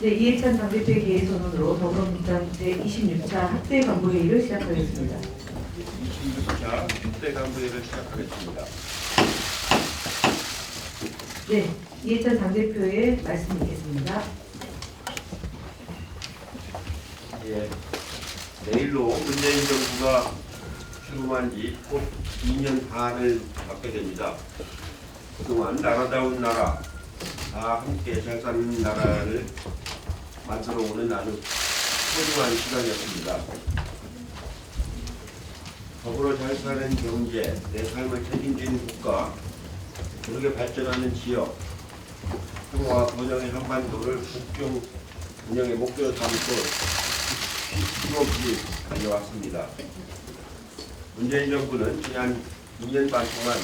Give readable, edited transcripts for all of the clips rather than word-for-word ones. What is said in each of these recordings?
네, 이해찬 당대표의 개의 선언으로 더불어민주당 제26차 학대 간부회의를 시작하겠습니다. 26차 학대 간부회의를 시작하겠습니다. 네, 이해찬 당대표의 말씀 있겠습니다. 예, 내일로 문재인 정부가 출범한 지 곧 2년 반을 맞게 됩니다. 그동안 나라다운 나라, 다 함께 잘 사는 나라를 만들어 오는 아주 소중한 시간이었습니다. 더불어 잘 사는 경제, 내 삶을 책임지는 국가, 고르게 발전하는 지역, 평화와 번영의 한반도를 국경 운영의 목표로 삼고 힘없이 달려왔습니다. 문재인 정부는 지난 2년 반 동안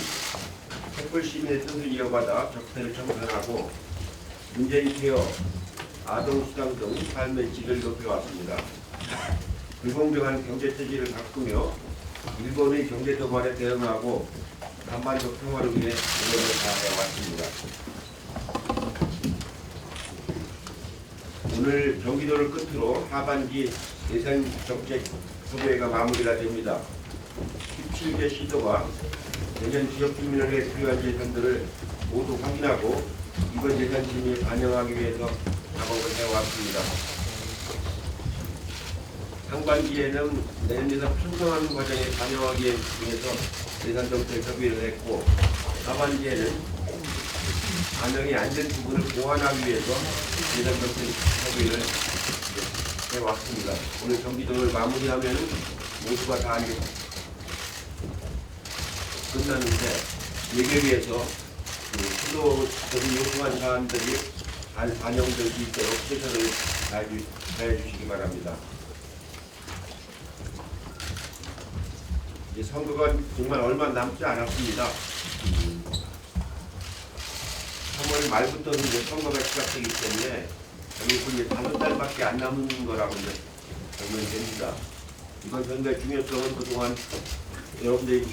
촛불 시민의 뜻을 이어받아 적폐를 청산하고 문재인 케어, 아동수당 등 삶의 질을 높여왔습니다. 불공정한 경제체제를 바꾸며 일본의 경제 도발에 대응하고 한반도 평화를 위해 노력을 다해왔습니다. 오늘 경기도를 끝으로 하반기 예산정책 협의회가 마무리가 됩니다. 17개 시도가 내년 지역 주민을 위해 필요한 예산들을 모두 확인하고 이번 예산 심의에 반영하기 위해서 작업을 해왔습니다. 상반기에는 내년 예산 편성하는 과정에 반영하기 위해서 예산정책 협의를 했고, 하반기에는 반영이 안 된 부분을 보완하기 위해서 예산정책 협의를 해왔습니다. 오늘 경기도를 마무리하면 모두가 다 끝났는데, 예결위에서 수도적인 요구한 사안들이 잘 반영될 수 있도록 최선을 다해 주시기 바랍니다. 이제 선거가 정말 얼마 남지 않았습니다. 3월 말부터 이제 선거가 시작되기 때문에 결국 이제 5달밖에 안 남은 거라고 이제 보면 됩니다. 이번 선거의 중요성은 그동안 여러분들이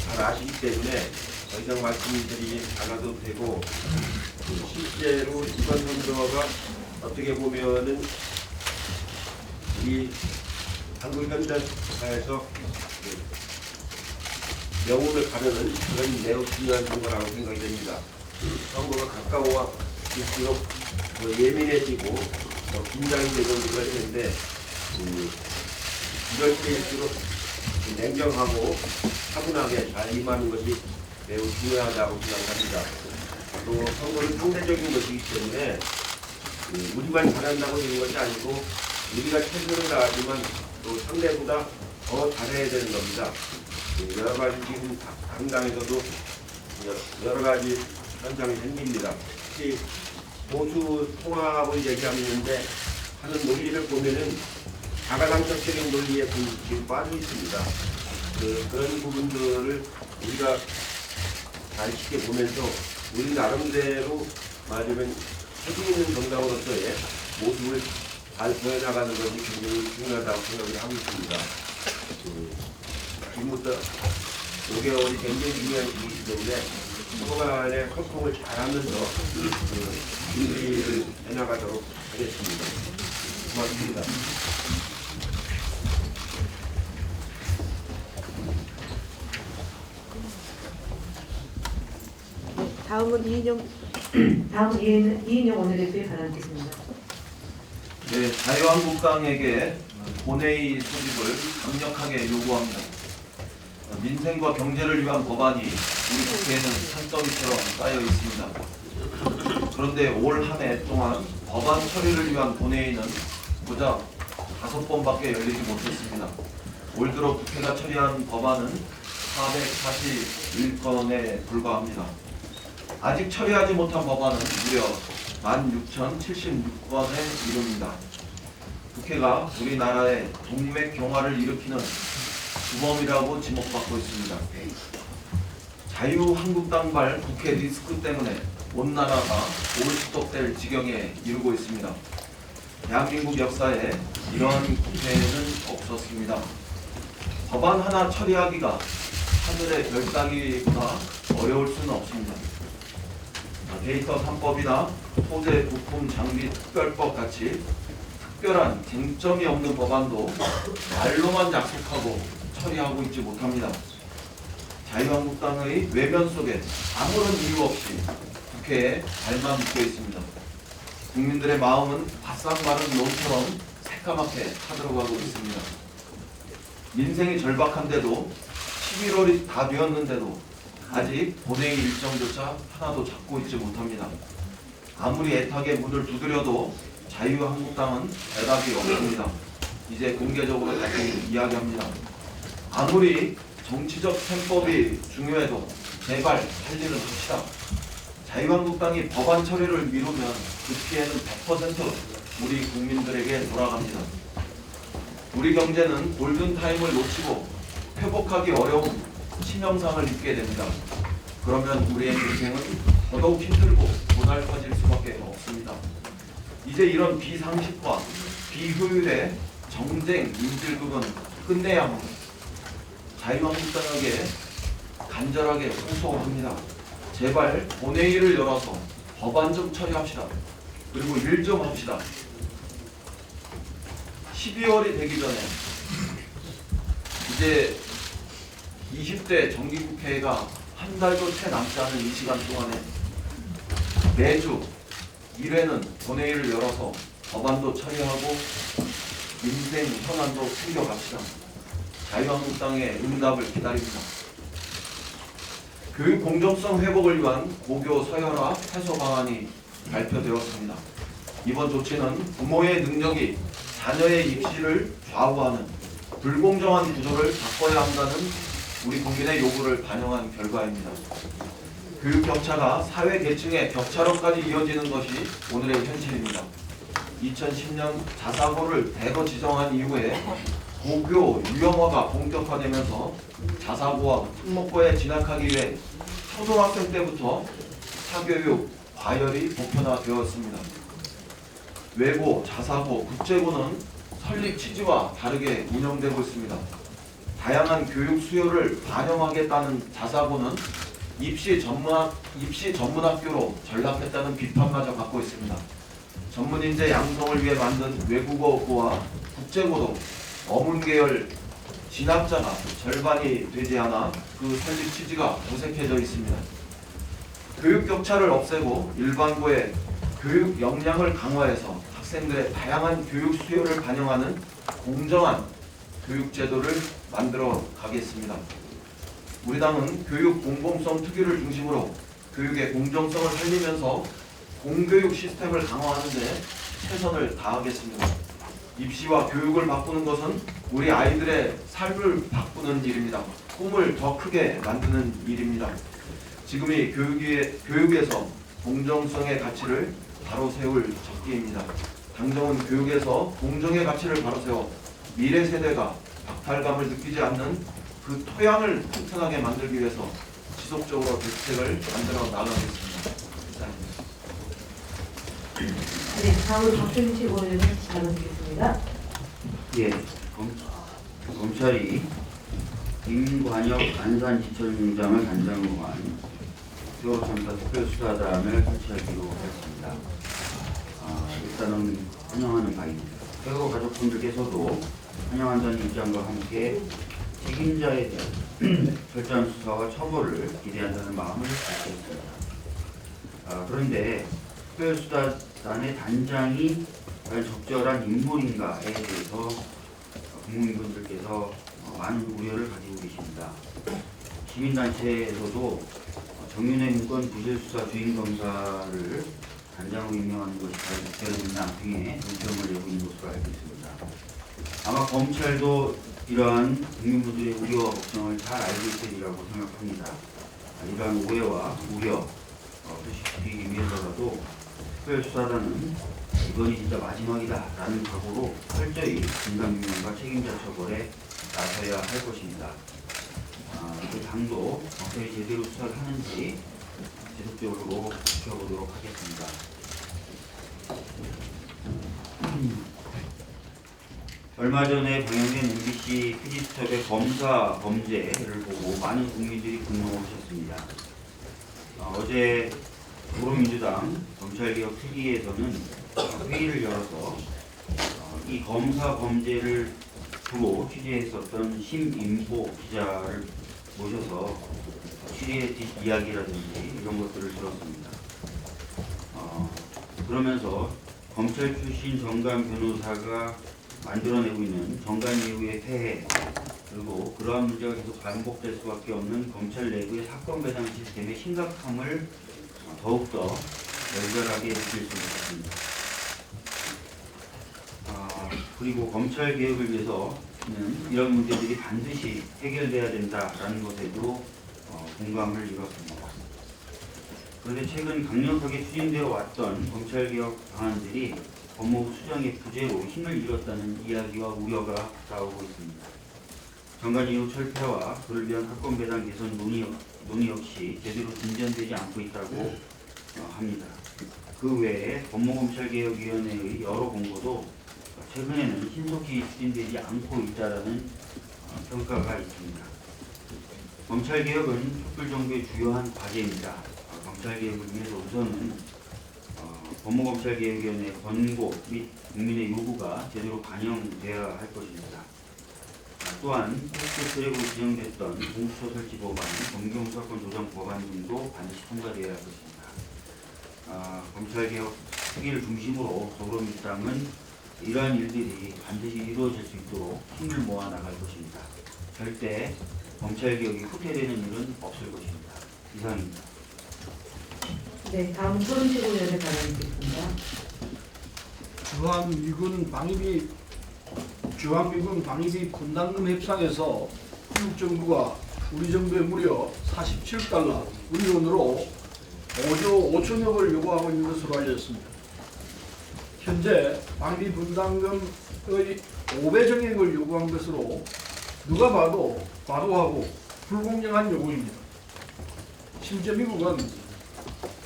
잘 아시기 때문에 더 이상 말씀드리지 않아도 되고, 실제로 이번 선거가 어떻게 보면은 우리 한국 현대사에서 영웅을 가르는 그런 매우 중요한 선거라고 생각이 됩니다. 선거가 가까워질수록 더 예민해지고 더 긴장이 되고 그러는데, 이럴 때일수록 냉정하고 차분하게 잘 임하는 것이 매우 중요하다고 생각합니다. 또 선거는 상대적인 것이기 때문에 우리만 잘한다고 되는 것이 아니고 우리가 최선을 다하지만 또 상대보다 더 잘해야 되는 겁니다. 여러 가지 지금 당당에서도 여러 가지 현상이 생깁니다. 특히 보수 통합을 얘기하는데 하는 논리를 보면은 자가당착적인 논리에 지금 빠져 있습니다. 그런 부분들을 우리가 잘 지켜보면서 우리 나름대로 말하자면 책임 있는 정당으로서의 모습을 잘 보여나가는 것이 굉장히 중요하다고 생각을 하고 있습니다. 지금부터 5개월이 굉장히 중요한 시기이기 때문에 후반에 소통을 잘하면서 준비를 해나가도록 하겠습니다. 고맙습니다. 다음은 이인영 원내대표의 발언이겠습니다. 네, 자유한국당에게 본회의 소집을 강력하게 요구합니다. 민생과 경제를 위한 법안이 우리 국회에는 산더미처럼 쌓여 있습니다. 그런데 올 한 해 동안 법안 처리를 위한 본회의는 고작 5번밖에 열리지 못했습니다. 올 들어 국회가 처리한 법안은 441건에 불과합니다. 아직 처리하지 못한 법안은 무려 16,076건에 이릅니다. 국회가 우리나라의 동맥경화를 일으키는 주범이라고 지목받고 있습니다. 자유한국당발 국회 리스크 때문에 온 나라가 올스톱될 지경에 이르고 있습니다. 대한민국 역사에 이러한 국회는 없었습니다. 법안 하나 처리하기가 하늘의 별 따기보다 어려울 수는 없습니다. 데이터 3법이나 소재, 부품, 장비 특별법 같이 특별한 쟁점이 없는 법안도 말로만 약속하고 처리하고 있지 못합니다. 자유한국당의 외면 속에 아무런 이유 없이 국회에 발만 묶여 있습니다. 국민들의 마음은 바싹 마른 논처럼 새까맣게 타들어가고 있습니다. 민생이 절박한데도 11월이 다 되었는데도 아직 본회의 일정조차 하나도 잡고 있지 못합니다. 아무리 애타게 문을 두드려도 자유한국당은 대답이 없습니다. 이제 공개적으로 다시 이야기합니다. 아무리 정치적 셈법이 중요해도 제발 할 일은 합시다. 자유한국당이 법안 처리를 미루면 그 피해는 100% 우리 국민들에게 돌아갑니다. 우리 경제는 골든타임을 놓치고 회복하기 어려운 치명상을 입게 됩니다. 그러면 우리의 인생은 더더욱 힘들고 고달파질 수밖에 없습니다. 이제 이런 비상식과 비효율의 정쟁 인질극은 끝내야 합니다. 자유한국당에게 간절하게 호소합니다. 제발 본회의를 열어서 법안 좀 처리합시다. 그리고 일 좀 합시다. 12월이 되기 전에 이제 20대 정기국회가 한 달도 채 남지 않은 이 시간 동안에 매주 1회는 본회의를 열어서 법안도 처리하고 민생 현안도 챙겨갑시다. 자유한국당의 응답을 기다립니다. 교육 공정성 회복을 위한 고교 서열화 해소 방안이 발표되었습니다. 이번 조치는 부모의 능력이 자녀의 입시를 좌우하는 불공정한 구조를 바꿔야 한다는 우리 국민의 요구를 반영한 결과입니다. 교육 격차가 사회 계층의 격차로까지 이어지는 것이 오늘의 현실입니다. 2010년 자사고를 대거 지정한 이후에 고교 유형화가 본격화되면서 자사고와 특목고에 진학하기 위해 초등학생 때부터 사교육 과열이 보편화되었습니다. 외고, 자사고, 국제고는 설립 취지와 다르게 운영되고 있습니다. 다양한 교육 수요를 반영하겠다는 자사고는 입시 전문학교로 전락했다는 비판마저 받고 있습니다. 전문인재 양성을 위해 만든 외국어고와 국제고도 어문계열 진학자가 절반이 되지 않아 그 설립 취지가 어색해져 있습니다. 교육 격차를 없애고 일반고의 교육 역량을 강화해서 학생들의 다양한 교육 수요를 반영하는 공정한 교육 제도를 만들어 가겠습니다. 우리 당은 교육 공공성 특유를 중심으로 교육의 공정성을 살리면서 공교육 시스템을 강화하는 데 최선을 다하겠습니다. 입시와 교육을 바꾸는 것은 우리 아이들의 삶을 바꾸는 일입니다. 꿈을 더 크게 만드는 일입니다. 지금이 교육에서 공정성의 가치를 바로 세울 적기입니다. 당정은 교육에서 공정의 가치를 바로 세워 미래 세대가 박탈감을 느끼지 않는 그 토양을 튼튼하게 만들기 위해서 지속적으로 대책을 만들어 나가겠습니다. 감사합니다. 네, 다음으로 박준식 의원님 발언 드리겠습니다. 예, 검찰이 김관혁 안산지청장을 단장으로 한 세월호 참사 특별수사단을 설치하기로 했습니다. 일단은 환영하는 바입니다. 세월호 가족분들께서도 환영한다는 입장과 함께 책임자에 대한 철저한 수사와 처벌을 기대한다는 마음을 갖고 있습니다. 그런데 특별수사단의 단장이 과연 적절한 인물인가에 대해서 국민분들께서 많은 우려를 가지고 계십니다. 시민단체에서도 정윤회 문건 부실수사 주임검사를 단장으로 임명하는 것이 과연 적절했나 등의 논평을 내고 있는 것으로 알고 있습니다. 아마 검찰도 이러한 국민분들의 우려와 걱정을 잘 알고 있으리라고 생각합니다. 이러한 오해와 우려 표시시키기 위해서라도 특별수사단은 이번이 진짜 마지막이다라는 각오로 철저히 진상규명과 책임자 처벌에 나서야 할 것입니다. 그 당도 검찰이 제대로 수사를 하는지 지속적으로 지켜보도록 하겠습니다. 얼마 전에 방영된 MBC PD수첩의 검사 범죄를 보고 많은 국민들이 분노하셨습니다. 어제 더불어민주당 검찰개혁 특위에서는 회의를 열어서 이 검사 범죄를 주로 취재했었던 심인보 기자를 모셔서 취재 이야기라든지 이런 것들을 들었습니다. 그러면서 검찰 출신 정관 변호사가 만들어내고 있는 정관 이후의 폐해, 그리고 그러한 문제가 계속 반복될 수밖에 없는 검찰 내부의 사건 배당 시스템의 심각함을 더욱더 열렬하게 느낄 수 있습니다. 그리고 검찰 개혁을 위해서는 이런 문제들이 반드시 해결돼야 된다라는 것에도 공감을 이뤘습니다. 그런데 최근 강력하게 추진되어 왔던 검찰 개혁 방안들이 법무부 수장의 부재로 힘을 잃었다는 이야기와 우려가 나오고 있습니다. 정관 이후 철폐와 그를 위한 사건 배당 개선 논의 역시 제대로 진전되지 않고 있다고 합니다. 그 외에 법무검찰개혁위원회의 여러 공고도 최근에는 신속히 추진되지 않고 있다라는 평가가 있습니다. 검찰개혁은 촛불정부의 주요한 과제입니다. 검찰개혁을 위해서 우선은 법무검찰개혁위원회 권고 및 국민의 요구가 제대로 반영되어야 할 것입니다. 또한 패스트트랙으로 지정됐던 공수처 설치 법안, 검경수사권 조정 법안 등도 반드시 통과되어야 할 것입니다. 검찰개혁 특위를 중심으로 더불어민주당은 이러한 일들이 반드시 이루어질 수 있도록 힘을 모아 나갈 것입니다. 절대 검찰개혁이 후퇴되는 일은 없을 것입니다. 이상입니다. 네, 다음 소름 최고위원의 발언이겠습니다. 주한미군 방위비 분담금 협상에서 미국 정부가 우리 정부에 무려 47달러, 우리 돈으로 5조 5천억을 요구하고 있는 것으로 알려졌습니다. 현재 방위 분담금의 5배 정액을 요구한 것으로 누가 봐도 과도하고 불공정한 요구입니다. 심지어 미국은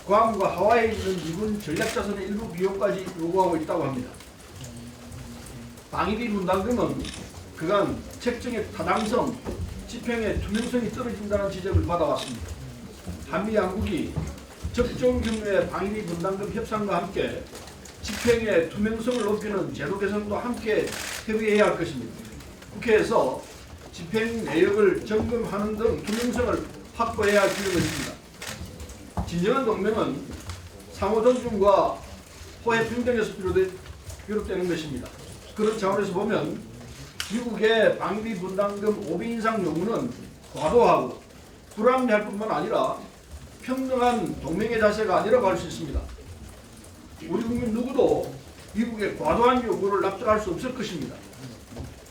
괌과 하와이에 있는 미군 전략자산의 일부 비용까지 요구하고 있다고 합니다. 방위비 분담금은 그간 책정의 타당성, 집행의 투명성이 떨어진다는 지적을 받아왔습니다. 한미 양국이 적정 규모의 방위비 분담금 협상과 함께 집행의 투명성을 높이는 제도 개선도 함께 협의해야 할 것입니다. 국회에서 집행 내역을 점검하는 등 투명성을 확보해야 할 필요가 있습니다. 진정한 동맹은 상호 존중과 호혜 평등에서 비롯되는 것입니다. 그런 차원에서 보면 미국의 방위비 분담금 5배 인상 요구는 과도하고 불합리할 뿐만 아니라 평등한 동맹의 자세가 아니라고 할 수 있습니다. 우리 국민 누구도 미국의 과도한 요구를 납득할 수 없을 것입니다.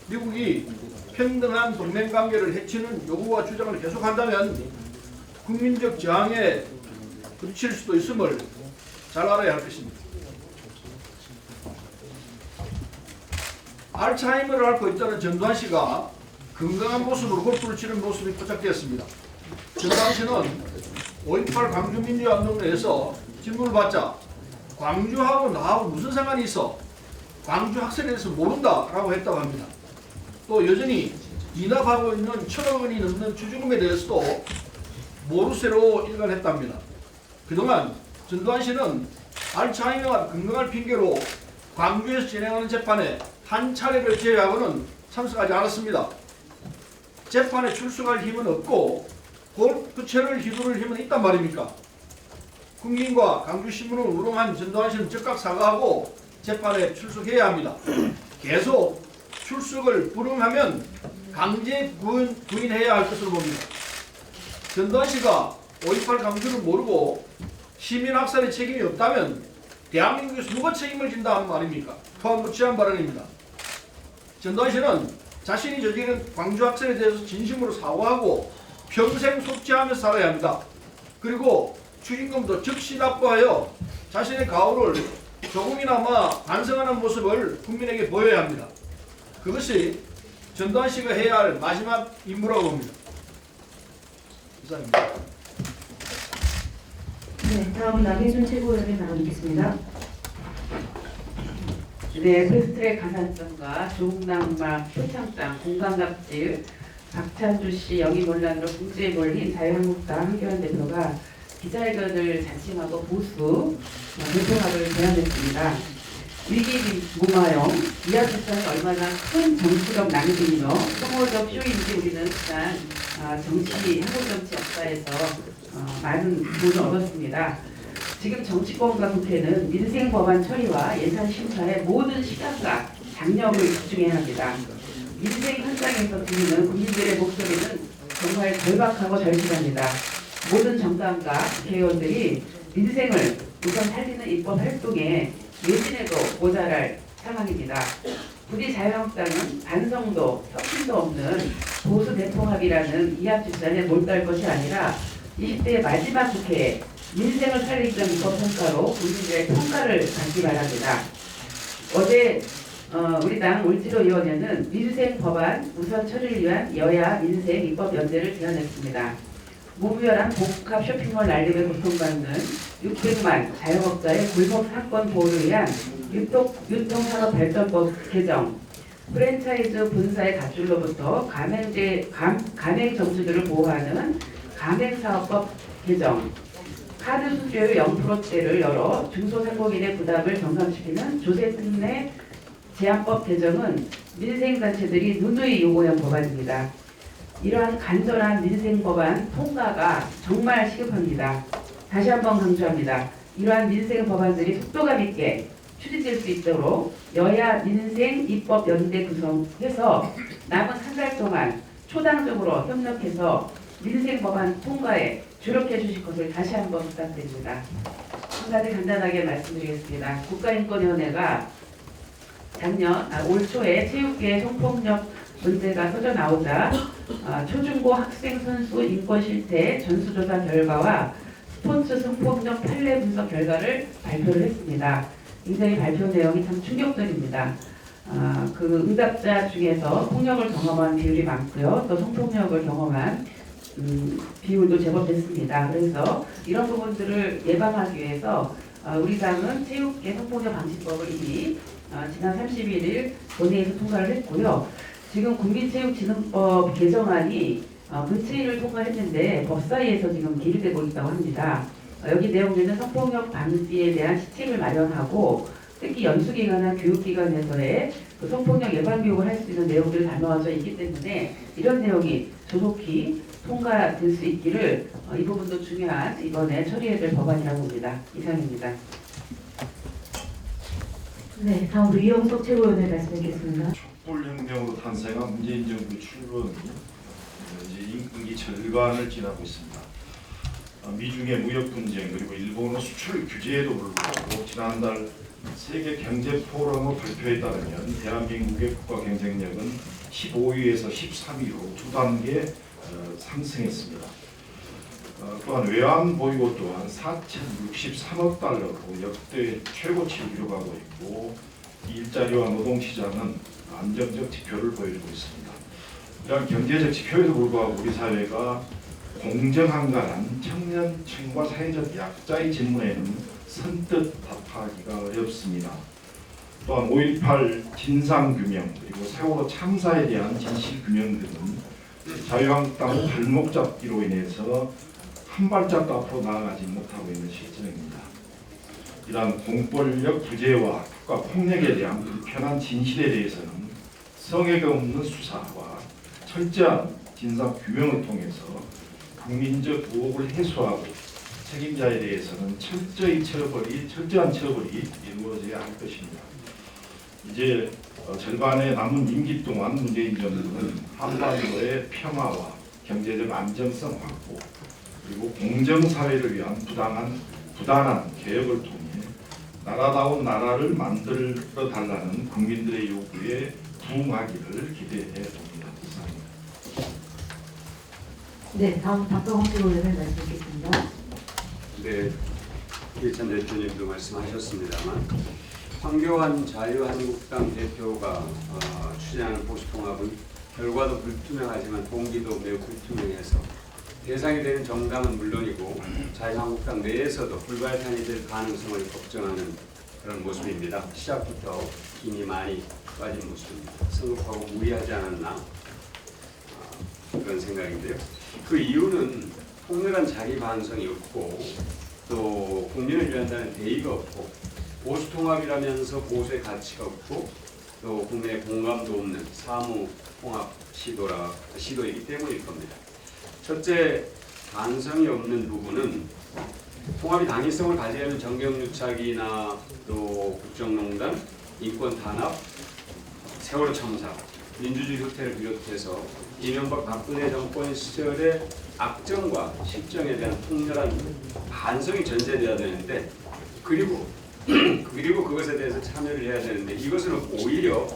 미국이 평등한 동맹관계를 해치는 요구와 주장을 계속한다면 국민적 저항에 부딪힐 수도 있음을 잘 알아야 할 것입니다. 알츠하이머를 앓고 있다는 전두환 씨가 건강한 모습으로 골프를 치는 모습이 포착되었습니다. 전두환 씨는 5.18 광주민주화운동 내에서 질문을 받자 광주하고 나하고 무슨 상관이 있어? 광주 학생에 대해서 모른다라고 했다고 합니다. 또 여전히 인압하고 있는 1,000억 원이 넘는 추징금에 대해서도 모르쇠로 일관했답니다. 그동안 전두환 씨는 알츠하이머가 건강할 핑계로 광주에서 진행하는 재판에 한 차례를 제외하고는 참석하지 않았습니다. 재판에 출석할 힘은 없고 골프채를 휘두를 힘은 있단 말입니까? 국민과 강주신문을 우롱한 전두환 씨는 즉각 사과하고 재판에 출석해야 합니다. 계속 출석을 불응하면 강제 부인해야 할 것으로 봅니다. 전두환 씨가 5.18 강주를 모르고 시민학살의 책임이 없다면 대한민국에서 누가 책임을 진다 하는 말입니까? 포함무치한 발언입니다. 전두환 씨는 자신이 저지른 광주 학살에 대해서 진심으로 사과하고 평생 속죄하며 살아야 합니다. 그리고 추징금도 즉시 납부하여 자신의 가오를 조금이나마 반성하는 모습을 국민에게 보여야 합니다. 그것이 전두환 씨가 해야 할 마지막 임무라고 봅니다. 이상입니다. 네, 다음 남인순 최고위원의 발언이겠습니다. 네, 패스트트랙 가산점과 조국난막, 표창장, 공간갑질, 박찬주 씨 영입 논란으로 국제에 몰린 자유한국당 한교안 대표가 기자회견을 자칭하고 보수 대통합을 제안했습니다. 위기 무마용, 이하 출산이 얼마나 큰 정치적 낭비이며 혐오적 쇼인지 우리는 일단 한국 정치 역사에서 많은 도움을 얻었습니다. 지금 정치권과 국회는 민생 법안 처리와 예산 심사에 모든 시간과 장력을 집중해야 합니다. 민생 현장에서 들리는 국민들의 목소리는 정말 절박하고 절실합니다. 모든 정당과 국회의원들이 민생을 우선 살리는 입법 활동에 예진에도 모자랄 상황입니다. 부디 자유한국당은 반성도 혁신도 없는 보수 대통합이라는 이합집산에 몰두할 것이 아니라 20대 마지막 국회에 민생을 살리는 입법 성과로 국민들의 평가를 받기 바랍니다. 어제 우리 당 올지도위원회는 민생 법안 우선 처리를 위한 여야 민생 입법연대를 제안했습니다. 무분별한 복합 쇼핑몰 난립에 고통받는 600만 자영업자의 골목 상권 보호를 위한 유통산업발전법 개정, 프랜차이즈 본사의 갑질로부터 가맹 점주들을 보호하는 가맹사업법 개정, 카드 수수료율 0%대를 열어 중소상공인의 부담을 경감시키는 조세특례 제한법 개정은 민생단체들이 누누이 요구한 법안입니다. 이러한 간절한 민생 법안 통과가 정말 시급합니다. 다시 한번 강조합니다. 이러한 민생 법안들이 속도감 있게 추진될 수 있도록 여야 민생 입법 연대 구성해서 남은 한 달 동안 초당적으로 협력해서 민생 법안 통과에 주력해 주실 것을 다시 한번 부탁드립니다. 한 가지 간단하게 말씀드리겠습니다. 국가인권위원회가 올 초에 체육계 성폭력 문제가 터져 나오자 초중고 학생 선수 인권 실태 전수조사 결과와 스포츠 성폭력 판례 분석 결과를 발표를 했습니다. 굉장히 발표 내용이 참 충격적입니다. 그 응답자 중에서 폭력을 경험한 비율이 많고요. 또 성폭력을 경험한 비율도 제법 됐습니다. 그래서 이런 부분들을 예방하기 위해서 우리 당은 체육계 성폭력 방지법을 이미 지난 31일 본회의에서 통과를 했고요. 지금 국민체육진흥법 개정안이 문체위를 통과했는데 법사위에서 지금 계류되고 있다고 합니다. 여기 내용에는 성폭력 방지에 대한 시책을 마련하고 특히 연수기관이나 교육기관에서의 그 성폭력 예방 교육을 할 수 있는 내용들이 담아져 있기 때문에 이런 내용이 조속히 통과될 수 있기를 이 부분도 중요한 이번에 처리해야 될 법안이라고 봅니다. 이상입니다. 네, 다음으로 이영석 최고위원을 말씀드리겠습니다. 촛불혁명으로 탄생한 문재인 정부 출범이 이제 임기 절반을 지나고 있습니다. 미중의 무역 분쟁 그리고 일본의 수출 규제에도 불구하고 지난달 세계 경제 포럼의 발표에 따르면 대한민국의 국가 경쟁력은 15위에서 13위로 두 단계 상승했습니다. 또한 외환 보유고 또한 4,063억 달러로 역대 최고치를 기록하고 있고 일자리와 노동시장은 안정적 지표를 보여주고 있습니다. 이러한 경제적 지표에도 불구하고 우리 사회가 공정한가란 청년층과 사회적 약자의 질문에는 선뜻 답하기가 어렵습니다. 또한 5.18 진상규명 그리고 세월호 참사에 대한 진실규명 등은 자유한국당 발목 잡기로 인해서 한 발짝 앞으로 나아가지 못하고 있는 실정입니다. 이러한 공권력 부재와 국가 폭력에 대한 불편한 진실에 대해서는 성의가 없는 수사와 철저한 진상 규명을 통해서 국민적 의혹을 해소하고 책임자에 대해서는 철저한 처벌이 이루어져야 할 것입니다. 이제 절반의 남은 임기 동안 문재인 정부는 한반도의 평화와 경제적 안정성 확보 그리고 공정사회를 위한 부단한 개혁을 통해 나라다운 나라를 만들어 달라는 국민들의 요구에 부응하기를 기대해 봅니다. 이상입니다. 네, 다음 박병호 최고위원을 말씀드리겠습니다. 네, 일찬 대표님도 말씀하셨습니다만 황교안 자유한국당 대표가 추진하는 보수통합은 결과도 불투명하지만 동기도 매우 불투명해서 대상이 되는 정당은 물론이고 자유한국당 내에서도 불발탄이 될 가능성을 걱정하는 그런 모습입니다. 시작부터 힘이 많이 빠진 모습입니다. 성급하고 무리하지 않았나 그런 생각인데요. 그 이유는 통렬한 자기 반성이 없고 또 국민을 위한다는 대의가 없고 보수 통합이라면서 보수의 가치가 없고 또 국민의 공감도 없는 사무 통합 시도이기 때문일 겁니다. 첫째, 반성이 없는 부분은 통합이 당위성을 가지려면 정경유착이나 또 국정농단, 인권 탄압, 세월호 참사, 민주주의 후퇴를 비롯해서 이명박 박근혜 정권 시절의 악정과 실정에 대한 통렬한 반성이 전제돼야 되는데 그리고 그것에 대해서 참여를 해야 되는데 이것은 오히려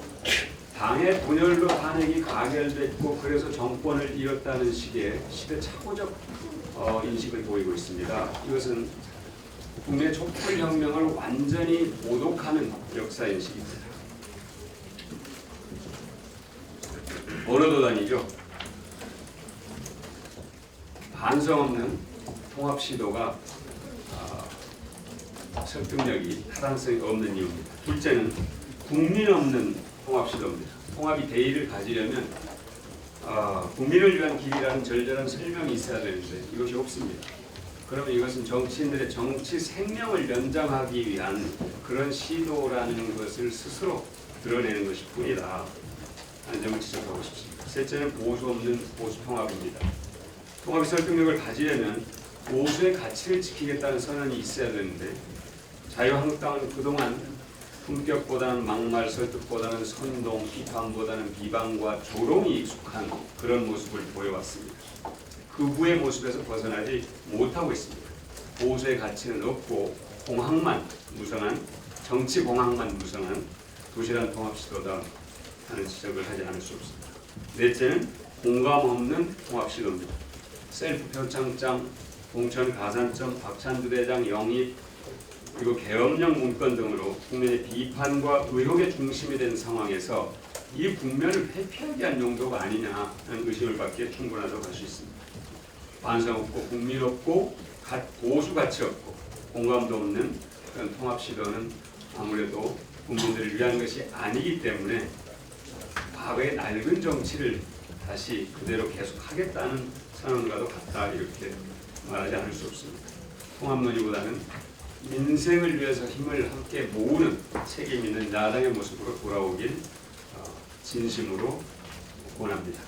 당의 분열로 탄핵이 가결됐고 그래서 정권을 잃었다는 식의 시대착오적 인식을 보이고 있습니다. 이것은 국민의 촛불혁명을 완전히 모독하는 역사인식입니다. 언어도단이죠. 반성 없는 통합 시도가 설득력이 타당성이 없는 이유입니다. 둘째는 국민 없는 통합 시도입니다. 통합이 대의를 가지려면 국민을 위한 길이라는 절절한 설명이 있어야 되는데 이것이 없습니다. 그러면 이것은 정치인들의 정치 생명을 연장하기 위한 그런 시도라는 것을 스스로 드러내는 것일 뿐이다 하는 점을 지적하고 싶습니다. 셋째는 보수 없는 보수 통합입니다. 통합의 설득력을 가지려면 보수의 가치를 지키겠다는 선언이 있어야 되는데 자유한국당은 그동안 품격보다는 막말, 설득보다는 선동, 비판보다는 비방과 조롱이 익숙한 그런 모습을 보여왔습니다. 극우의 모습에서 벗어나지 못하고 있습니다. 보수의 가치는 없고 공학만 무성한, 정치 공학만 무성한 도시란 통합 시도다 하는 지적을 하지 않을 수 없습니다. 넷째는 공감 없는 통합 시도입니다. 셀프 표창장, 공천 가산점, 박찬두 대장 영입, 그리고 계엄령 문건 등으로 국민의 비판과 의혹의 중심이 된 상황에서 이 국면을 회피하기 위한 용도가 아니냐 하는 의심을 받기에 충분하다고 할 수 있습니다. 반성 없고 국민 없고 보수 가치 없고 공감도 없는 그런 통합 시도는 아무래도 국민들을 위한 것이 아니기 때문에 과거의 낡은 정치를 다시 그대로 계속하겠다는 선언과도 같다 이렇게 말하지 않을 수 없습니다. 통합 논의보다는 민생을 위해서 힘을 함께 모으는 책임 있는 야당의 모습으로 돌아오길 진심으로 원합니다.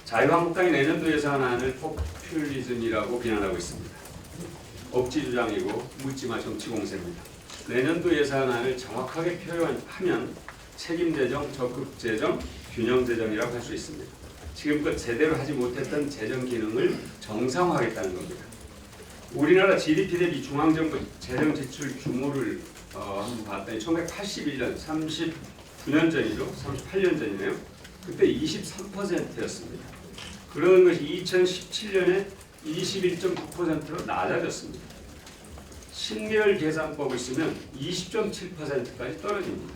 자유한국당이 내년도 예산안을 포퓰리즘이라고 비난하고 있습니다. 억지 주장이고 묻지마 정치 공세입니다. 내년도 예산안을 정확하게 표현하면 책임재정, 적극재정, 균형재정이라고 할 수 있습니다. 지금껏 제대로 하지 못했던 재정 기능을 정상화하겠다는 겁니다. 우리나라 GDP 대비 중앙정부 재정 지출 규모를 한번 봤더니 1981년 39년 전이죠. 38년 전이네요. 그때 23%였습니다. 그런 것이 2017년에 21.9%로 낮아졌습니다. 신계열 계산법을 쓰면 20.7%까지 떨어집니다.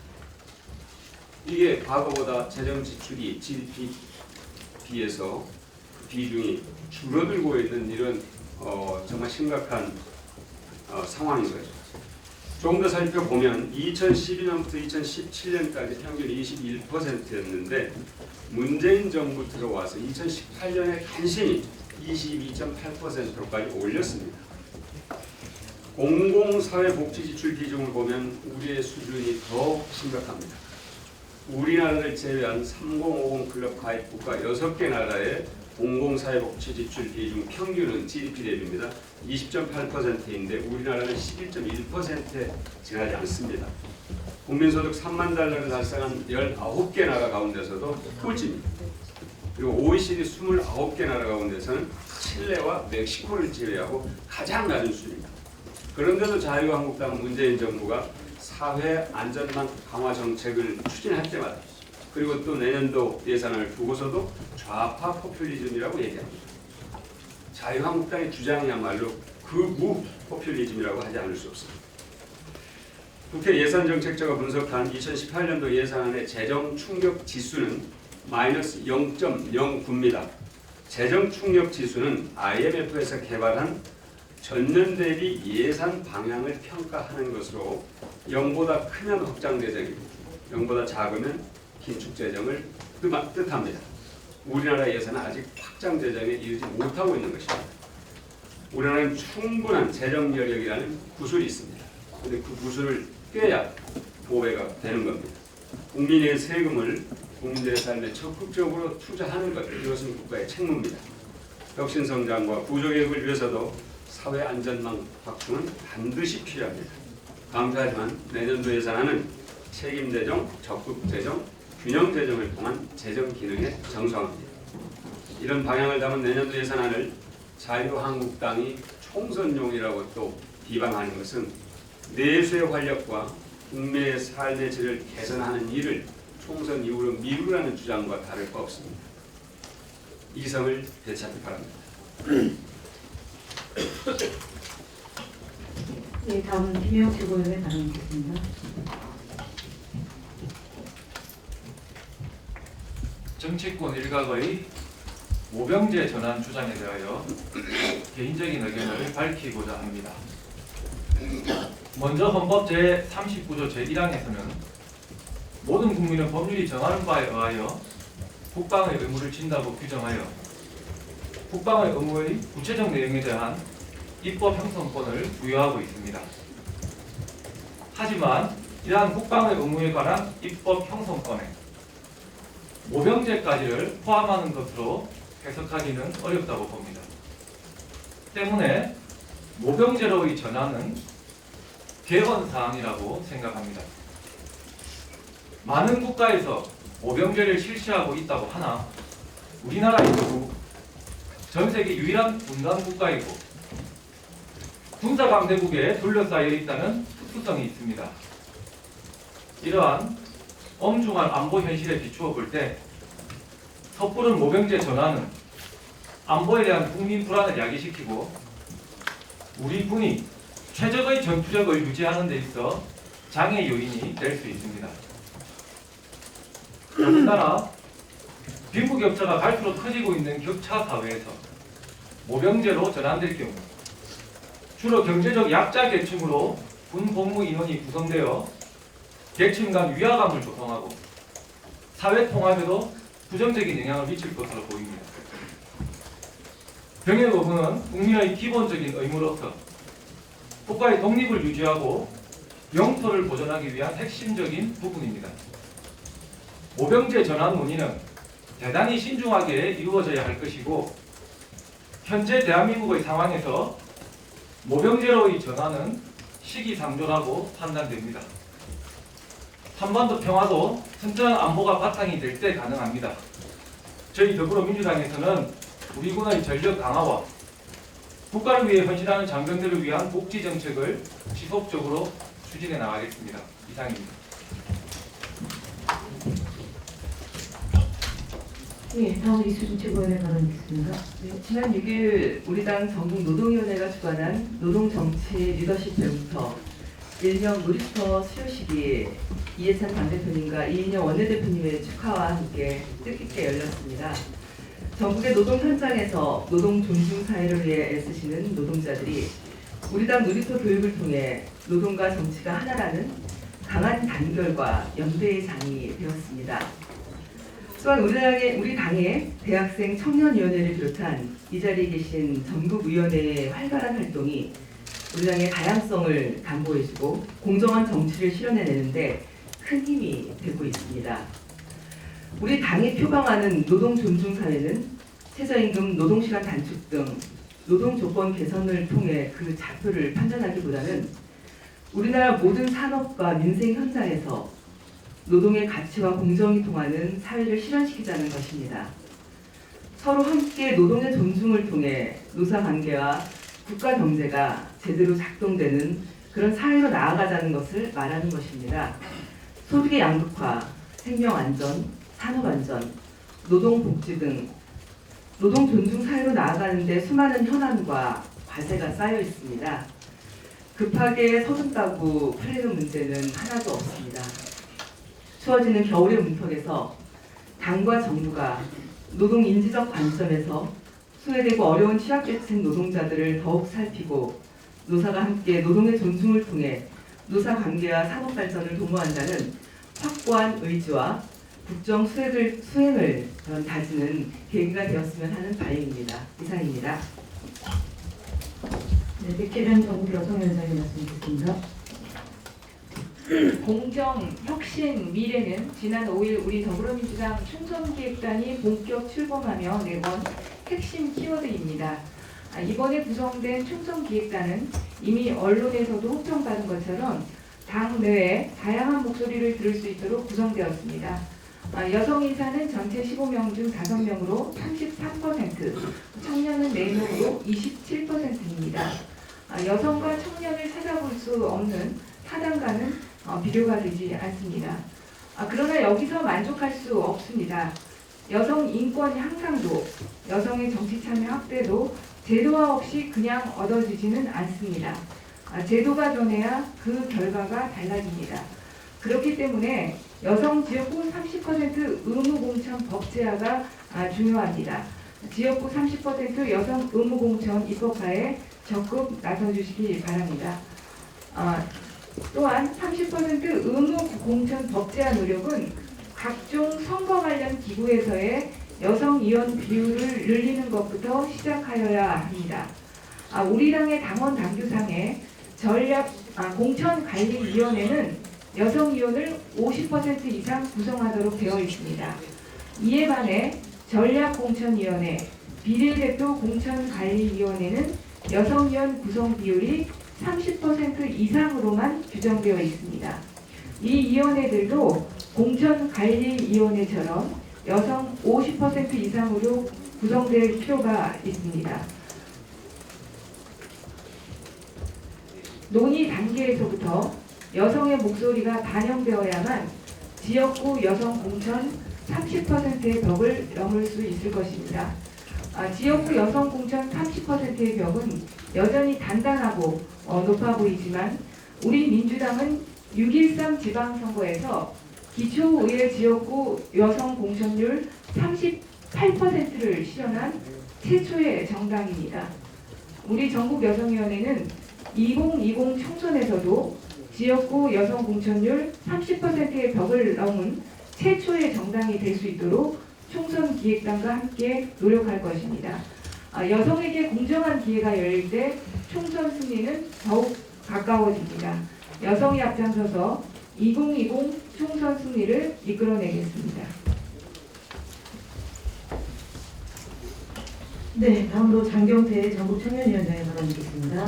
이게 과거보다 재정 지출이 GDP 비해서 그 비중이 줄어들고 있는 이런 정말 심각한 상황인 거죠. 조금 더 살펴보면 2012년부터 2017년까지 평균 21%였는데 문재인 정부 들어와서 2018년에 간신히 22.8%로까지 올렸습니다. 공공사회복지 지출 비중을 보면 우리의 수준이 더 심각합니다. 우리나라를 제외한 3050 클럽 가입 국가 6개 나라의 공공사회복지 지출 비중 평균은 GDP 대비입니다. 20.8%인데 우리나라는 11.1%에 지나지 않습니다. 국민소득 3만 달러를 달성한 19개 나라 가운데서도 꼴찌입니다. 그리고 OECD 29개 나라 가운데서는 칠레와 멕시코를 제외하고 가장 낮은 수준입니다. 그런데도 자유한국당 문재인 정부가 사회 안전망 강화 정책을 추진할 때마다 그리고 또 내년도 예산을 두고서도 좌파 포퓰리즘이라고 얘기합니다. 자유한국당의 주장이야말로 극우 포퓰리즘이라고 하지 않을 수 없습니다. 국회 예산정책처가 분석한 2018년도 예산안의 재정 충격 지수는 마이너스 0.09입니다. 재정 충격 지수는 IMF에서 개발한 전년 대비 예산 방향을 평가하는 것으로 0보다 크면 확장 재정이고 0보다 작으면 긴축 재정을 뜻합니다. 우리나라 예산은 아직 확장 재정에 이르지 못하고 있는 것입니다. 우리나라는 충분한 재정 여력이라는 구슬이 있습니다. 그런데 그 구슬을 꿰야 보배가 되는 겁니다. 국민의 세금을 국민들의 삶에 적극적으로 투자하는 것, 이것은 국가의 책무입니다. 혁신성장과 구조개혁을 위해서도 사회 안전망 확충은 반드시 필요합니다. 감사하지만 내년도 예산안은 책임재정, 적극재정, 균형재정을 통한 재정 기능에 정성합니다. 이런 방향을 담은 내년도 예산안을 자유한국당이 총선용이라고 또 비방하는 것은 내수의 활력과 국민의 삶의 질을 개선하는 일을 총선 이후로 미루라는 주장과 다를 바 없습니다. 이성을 되찾기 바랍니다. 네, 다음은 김영 최고위원의 발언 듣겠습니다. 정치권 일각의 모병제 전환 주장에 대하여 개인적인 의견을 밝히고자 합니다. 먼저 헌법 제39조 제1항에서는 모든 국민은 법률이 정하는 바에 의하여 국방의 의무를 진다고 규정하여 국방의 의무의 구체적 내용에 대한 입법 형성권을 부여하고 있습니다. 하지만 이러한 국방의 의무에 관한 입법 형성권에 모병제까지를 포함하는 것으로 해석하기는 어렵다고 봅니다. 때문에 모병제로의 전환은 개헌사항이라고 생각합니다. 많은 국가에서 모병제를 실시하고 있다고 하나 우리나라의 경우 전 세계 유일한 분단 국가이고 군사강대국에 둘러싸여 있다는 특수성이 있습니다. 이러한 엄중한 안보 현실에 비추어 볼 때 섣부른 모병제 전환은 안보에 대한 국민 불안을 야기시키고 우리 군이 최적의 전투력을 유지하는 데 있어 장애 요인이 될 수 있습니다. 더군다나 빈부격차가 갈수록 커지고 있는 격차 사회에서 모병제로 전환될 경우 주로 경제적 약자 계층으로 군 복무 인원이 구성되어 계층 간 위화감을 조성하고 사회 통합에도 부정적인 영향을 미칠 것으로 보입니다. 병역 의무는 국민의 기본적인 의무로서 국가의 독립을 유지하고 영토를 보존하기 위한 핵심적인 부분입니다. 모병제 전환 논의는 대단히 신중하게 이루어져야 할 것이고 현재 대한민국의 상황에서 모병제로의 전환은 시기상조라고 판단됩니다. 한반도 평화도 튼튼한 안보가 바탕이 될 때 가능합니다. 저희 더불어민주당에서는 우리 군의 전력 강화와 국가를 위해 헌신하는 장병들을 위한 복지 정책을 지속적으로 추진해 나가겠습니다. 이상입니다. 네, 다음 이수진 최고위원의 발언 듣겠습니다. 네, 지난 6일 우리 당 전국노동위원회가 주관한 노동정치 리더십 대부터 일명 놀이터 수료식이 이해찬 당대표님과 이인영 원내대표님의 축하와 함께 뜻깊게 열렸습니다. 전국의 노동 현장에서 노동 존중 사회를 위해 애쓰시는 노동자들이 우리 당 놀이터 교육을 통해 노동과 정치가 하나라는 강한 단결과 연대의 장이 되었습니다. 또한 우리 당의 대학생 청년위원회를 비롯한 이 자리에 계신 전국위원회의 활발한 활동이 우리 당의 다양성을 담보해주고 공정한 정치를 실현해내는데 큰 힘이 되고 있습니다. 우리 당이 표방하는 노동 존중 사회는 최저임금, 노동시간 단축 등 노동 조건 개선을 통해 그 좌표를 판단하기보다는 우리나라 모든 산업과 민생 현장에서 노동의 가치와 공정이 통하는 사회를 실현시키자는 것입니다. 서로 함께 노동의 존중을 통해 노사관계와 국가 경제가 제대로 작동되는 그런 사회로 나아가자는 것을 말하는 것입니다. 소득의 양극화, 생명안전, 산업안전, 노동복지 등 노동 존중 사회로 나아가는데 수많은 현안과 과제가 쌓여 있습니다. 급하게 서둔 따고 풀리는 문제는 하나도 없습니다. 추워지는 겨울의 문턱에서 당과 정부가 노동 인지적 관점에서 소외되고 어려운 취약계층 노동자들을 더욱 살피고 노사가 함께 노동의 존중을 통해 노사관계와 산업발전을 도모한다는 확고한 의지와 국정 수행을 다지는 계기가 되었으면 하는 바람입니다. 이상입니다. 네, 백혜련 전국 여성위원장이 말씀 듣습니다. 공정, 혁신, 미래는 지난 5일 우리 더불어민주당 총선기획단이 본격 출범하며 내건 핵심 키워드입니다. 이번에 구성된 총선기획단은 이미 언론에서도 호평받은 것처럼 당 내에 다양한 목소리를 들을 수 있도록 구성되었습니다. 여성 인사는 전체 15명 중 5명으로 33%, 청년은 4명으로 27%입니다. 여성과 청년을 찾아볼 수 없는 타당과는 비교가 되지 않습니다. 그러나 여기서 만족할 수 없습니다. 여성 인권 향상도, 여성의 정치 참여 확대도 제도화 없이 그냥 얻어지지는 않습니다. 제도가 변해야 그 결과가 달라집니다. 그렇기 때문에 여성 지역구 30% 의무 공천 법제화가 중요합니다. 지역구 30% 여성 의무 공천 입법화에 적극 나서주시기 바랍니다. 또한 30% 의무 공천 법제화 노력은 각종 선거 관련 기구에서의 여성 의원 비율을 늘리는 것부터 시작하여야 합니다. 우리 당의 당원 당규상에 공천관리위원회는 여성 의원을 50% 이상 구성하도록 되어 있습니다. 이에 반해 전략공천위원회, 비례대표 공천관리위원회는 여성 의원 구성 비율이 30% 이상으로만 규정되어 있습니다. 이 위원회들도 공천관리위원회처럼 여성 50% 이상으로 구성될 필요가 있습니다. 논의 단계에서부터 여성의 목소리가 반영되어야만 지역구 여성 공천 30%의 벽을 넘을 수 있을 것입니다. 지역구 여성 공천 30%의 벽은 여전히 단단하고 높아 보이지만 우리 민주당은 6.13 지방선거에서 기초의회 지역구 여성 공천률 38%를 실현한 최초의 정당입니다. 우리 전국여성위원회는 2020 총선에서도 지역구 여성 공천률 30%의 벽을 넘은 최초의 정당이 될 수 있도록 총선 기획단과 함께 노력할 것입니다. 여성에게 공정한 기회가 열릴 때 총선 승리는 더욱 가까워집니다. 여성이 앞장서서 2020 총선 승리를 이끌어내겠습니다. 네, 다음으로 장경태 전국청년위원장의 발언 듣겠습니다.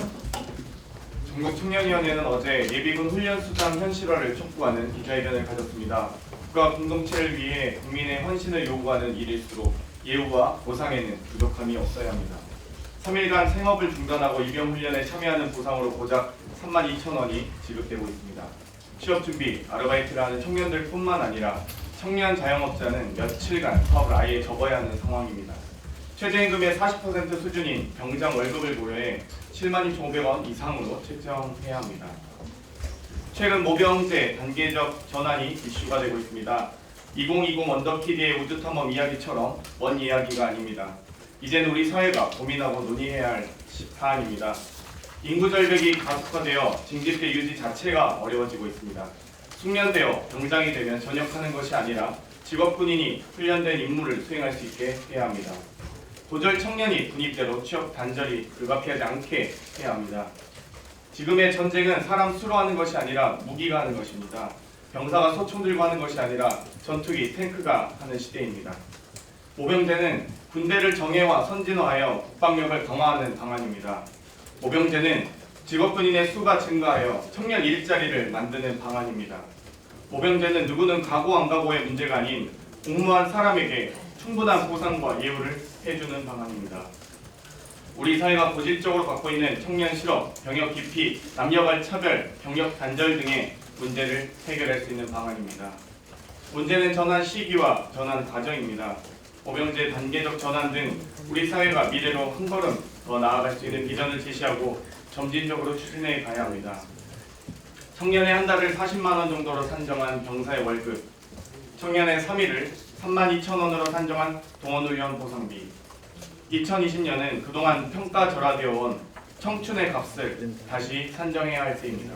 전국청년위원회는 어제 예비군 훈련수당 현실화를 촉구하는 기자회견을 가졌습니다. 국가 공동체를 위해 국민의 헌신을 요구하는 일일수록 예우와 보상에는 부족함이 없어야 합니다. 3일간 생업을 중단하고 입영훈련에 참여하는 보상으로 고작 32,000원이 지급되고 있습니다. 취업준비, 아르바이트를 하는 청년들 뿐만 아니라 청년 자영업자는 며칠간 사업을 아예 접어야 하는 상황입니다. 최저임금의 40% 수준인 병장 월급을 고려해 72,500원 이상으로 책정해야 합니다. 최근 모병제 단계적 전환이 이슈가 되고 있습니다. 2020 원더키드의 우주탐험 이야기처럼 먼 이야기가 아닙니다. 이제는 우리 사회가 고민하고 논의해야 할 사안입니다. 인구 절벽이 가속화되어 징집대 유지 자체가 어려워지고 있습니다. 숙련되어 병장이 되면 전역하는 것이 아니라 직업군인이 훈련된 임무를 수행할 수 있게 해야 합니다. 도절 청년이 군입대로 취업 단절이 불가피하지 않게 해야 합니다. 지금의 전쟁은 사람 수로 하는 것이 아니라 무기가 하는 것입니다. 병사가 소총 들고 하는 것이 아니라 전투기, 탱크가 하는 시대입니다. 모병제는 군대를 정예화, 선진화하여 국방력을 강화하는 방안입니다. 모병제는 직업군인의 수가 증가하여 청년 일자리를 만드는 방안입니다. 모병제는 누구는 가고 안 가고의 문제가 아닌 복무한 사람에게 충분한 보상과 예우를 해주는 방안입니다. 우리 사회가 고질적으로 갖고 있는 청년 실업, 병역 기피, 남녀간 차별, 병역 단절 등의 문제를 해결할 수 있는 방안입니다. 문제는 전환 시기와 전환 과정입니다. 모병제 단계적 전환 등 우리 사회가 미래로 한 걸음 더 나아갈 수 있는 비전을 제시하고 점진적으로 추진해 가야 합니다. 청년의 한 달을 40만 원 정도로 산정한 병사의 월급, 청년의 3일을 32,000원으로 산정한 동원훈련 보상비, 2020년은 그동안 평가절하되어 온 청춘의 값을 다시 산정해야 할 때입니다.